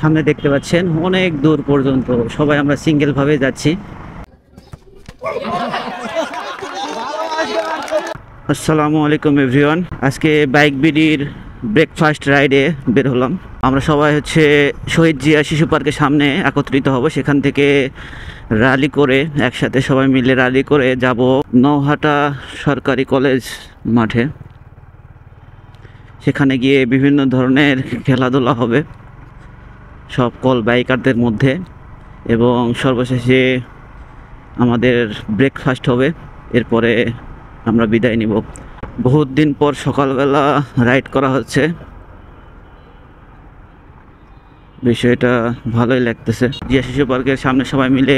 সামনে দেখতে পাচ্ছেন অনেক দূর পর্যন্ত সবাই আমরা সিঙ্গেল ভাবে যাচ্ছি। আসসালামু আলাইকুম এভরিওয়ান। আজকে বাইক বিডির ব্রেকফাস্ট রাইডে বের হলাম। আমরা সবাই শহীদ জিয়া শিশু পার্কের সামনে একত্রিত হব। সেখান থেকে র্যালি করে একসাথে সবাই মিলে র্যালি করে যাব নৌহাটা সরকারি কলেজ মাঠে। সেখানে গিয়ে বিভিন্ন ধরনের খেলাধুলা হবে সকল বাইকারদের মধ্যে, এবং সর্বশেষে আমাদের ব্রেকফাস্ট হবে। এরপরে আমরা বিদায় নিব। বহুত দিন পর সকালবেলা রাইড করা হচ্ছে, বিষয়টা ভালোই লাগতেছে। জিয়া শিশু পার্কের সামনে সবাই মিলে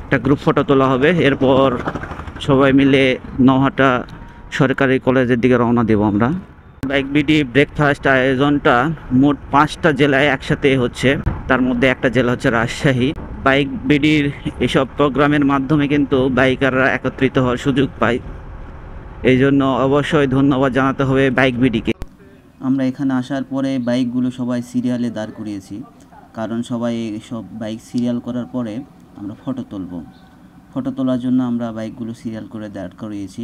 একটা গ্রুপ ফটো তোলা হবে। এরপর সবাই মিলে নৌহাটা সরকারি কলেজের দিকে রওনা দেব আমরা। বাইক বিডি ব্রেকফাস্ট আয়োজনটা মোট 5টা জেলায় একসাথে হচ্ছে, তার মধ্যে একটা জেলা হচ্ছে রাজশাহী। বাইক বিডির এসব প্রোগ্রামের মাধ্যমে কিন্তু বাইকাররা একত্রিত হওয়ার সুযোগ পায়, এই জন্য অবশ্যই ধন্যবাদ জানাতে হবে বাইক বিডিকে। আমরা এখানে আসার পরে বাইকগুলো সবাই সিরিয়ালে দাঁড় করিয়েছি, কারণ সবাই সব বাইক সিরিয়াল করার পরে আমরা ফটো তুলব। ফটো তোলার জন্য আমরা বাইকগুলো সিরিয়াল করে দাঁড় করিয়েছি।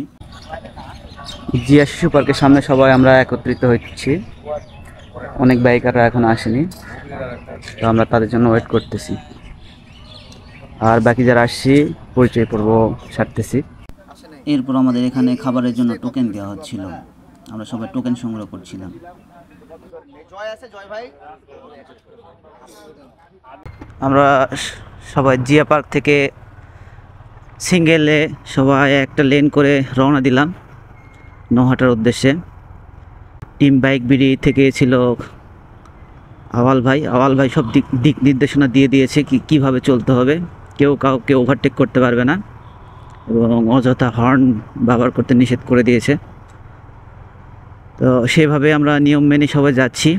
জিয়া শিশু পার্কের সামনে সবাই আমরা একত্রিত হচ্ছি। অনেক বাইকাররা এখন আসেনি, তো আমরা তাদের জন্য ওয়েট করতেছি। আর বাকি যারা আসছি পরিচয় পর্ব সারতেছি। এরপর আমাদের এখানে খাবারের জন্য টোকেন দেওয়া হচ্ছিল, আমরা সবাই টোকেন সংগ্রহ করছিলাম। আমরা সবাই জিয়া পার্ক থেকে সিঙ্গেলে সবাই একটা লেন করে রওনা দিলাম নৌহাটার উদ্দেশ্যে। টিম বাইক বিডি থেকে ছিল আওয়াল ভাই সব দিক নির্দেশনা দিয়ে দিয়েছে কিভাবে চলতে হবে। কেউ কাউকে ওভারটেক করতে পারবে না এবং অযথা হর্ন ব্যবহার করতে নিষেধ করে দিয়েছে। তো সেভাবে আমরা নিয়ম মেনে সবাই যাচ্ছি।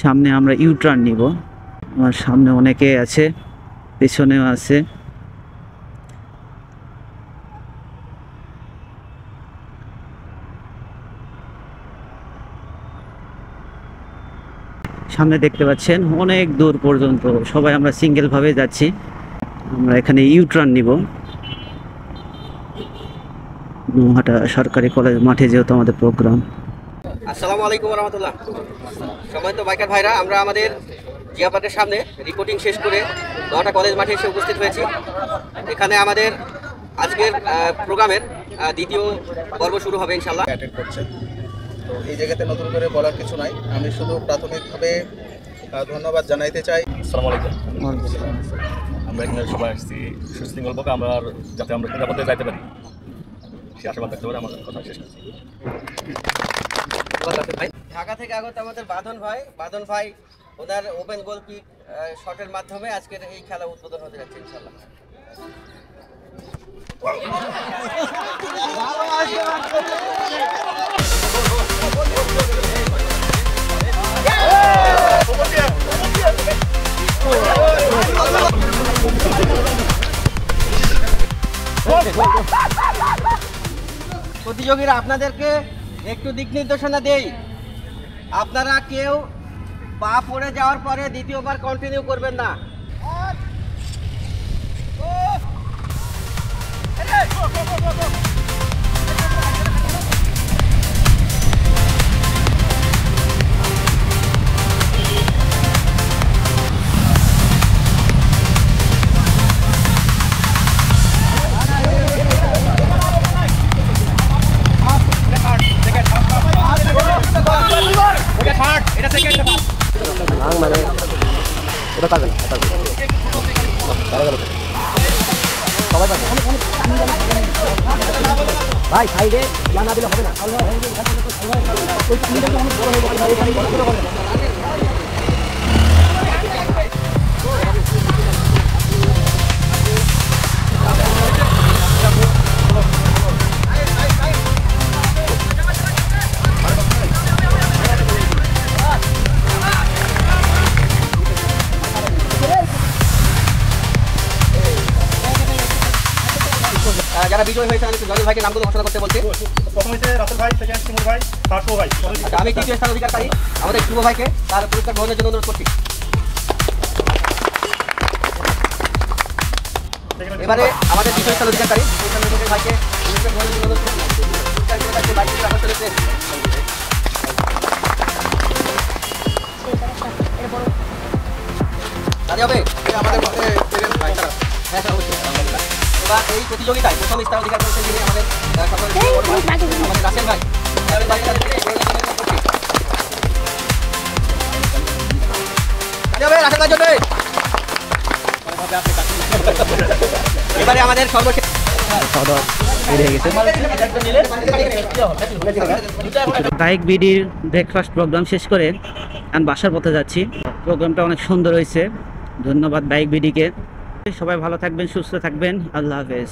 সামনে আমরা ইউটার্ন নিব। আমার সামনে অনেকে আছে, পেছনেও আছে। সামনে দেখতে পাচ্ছেন অনেক দূর পর্যন্ত সবাই আমরা সিঙ্গেল ভাবে যাচ্ছি। আমরা এখানে ইউটার্ন নিব নৌহাটা সরকারি কলেজ মাঠে, যেহেতু আমাদের প্রোগ্রাম। আসসালামু আলাইকুম রহমতুল্লাহ। সম্মানিত বাইকার ভাইরা, আমরা আমাদের জিয়া পার্কের সামনে রিপোর্টিং শেষ করে নৌহাটা কলেজ মাঠে এসে উপস্থিত হয়েছি। এখানে আমাদের আজকের প্রোগ্রামের দ্বিতীয় পর্ব শুরু হবে ইনশাল্লাহ। অ্যাটেন্ড করছে, তো এই জায়গাতে নতুন করে বলার কিছু নাই। আমি শুধু প্রাথমিকভাবে ধন্যবাদ জানাইতে চাই। আসসালামু আলাইকুম। আমরা এখানে সবাই আসছি সুশৃঙ্খল পক্ষে আমরা যাতে আমরা নিরাপদে যাইতে পারি, সে আশাবাদ থাকতে পারে। আমার কথা শেষ করছি। ঢাকা থেকে আগত আমাদের বাঁধন ভাই ওনার ওপেন গোল কিক শটের মাধ্যমে আজকের এই খেলা উদ্বোধন হতে যাচ্ছে ইনশাল্লাহ। প্রতিযোগীরা আপনাদেরকে একটু দিক নির্দেশনা দেই, আপনারা কেউ পা পড়ে যাওয়ার পরে দ্বিতীয়বার কন্টিনিউ করবেন না। ভাই সাইডে না দিলে হবে না। যারা যারা বিজয় হয়েছে আমি একটু জলিল ভাইকে নামগুলো ঘোষণা করতে বলছি। প্রথম হচ্ছে রাসেল ভাই, সেকেন্ড শিমুল ভাই, থার্ড শো ভাই। আচ্ছা, আমি তৃতীয় স্থান অধিকারী আমাদের শুভ ভাইকে তার পুরস্কার গ্রহণের জন্য অনুরোধ করছি। এবারে আমাদের দ্বিতীয় স্থান অধিকারী ভাইকে পুরস্কার গ্রহণের জন্য অনুরোধ করছি। পুরস্কার করে থাকবে বাইকটি আকর্ষণের প্রেস। তাহলে হবে আমাদের মধ্যে পেরেন্টস ভাই খারাপ। হ্যাঁ স্যার, অবশ্যই আলহামদুলিল্লাহ। এবার এই প্রতিযোগিতায় প্রথম স্থান অধিকার করেছেন যিনি আমাদের সকলের প্রিয় বড় ভাই, আমাদের রাসেল ভাই। রাসেল ভাইকে তাদেরকে গ্রহণের জন্য অনুরোধ করছি। তাহলে হবে রাসেল ভাই জন্য। এবারে আমাদের সর্বশেষ খাওয়া দাওয়া রেডি হয়ে গেছে। বাইক বিডির ব্রেকফাস্ট প্রোগ্রাম শেষ করে আমি বাসার পথে যাচ্ছি। প্রোগ্রামটা অনেক সুন্দর হয়েছে, ধন্যবাদ বাইক বিডিকে। সবাই ভালো থাকবেন, সুস্থ থাকবেন, আল্লাহ হাফেজ।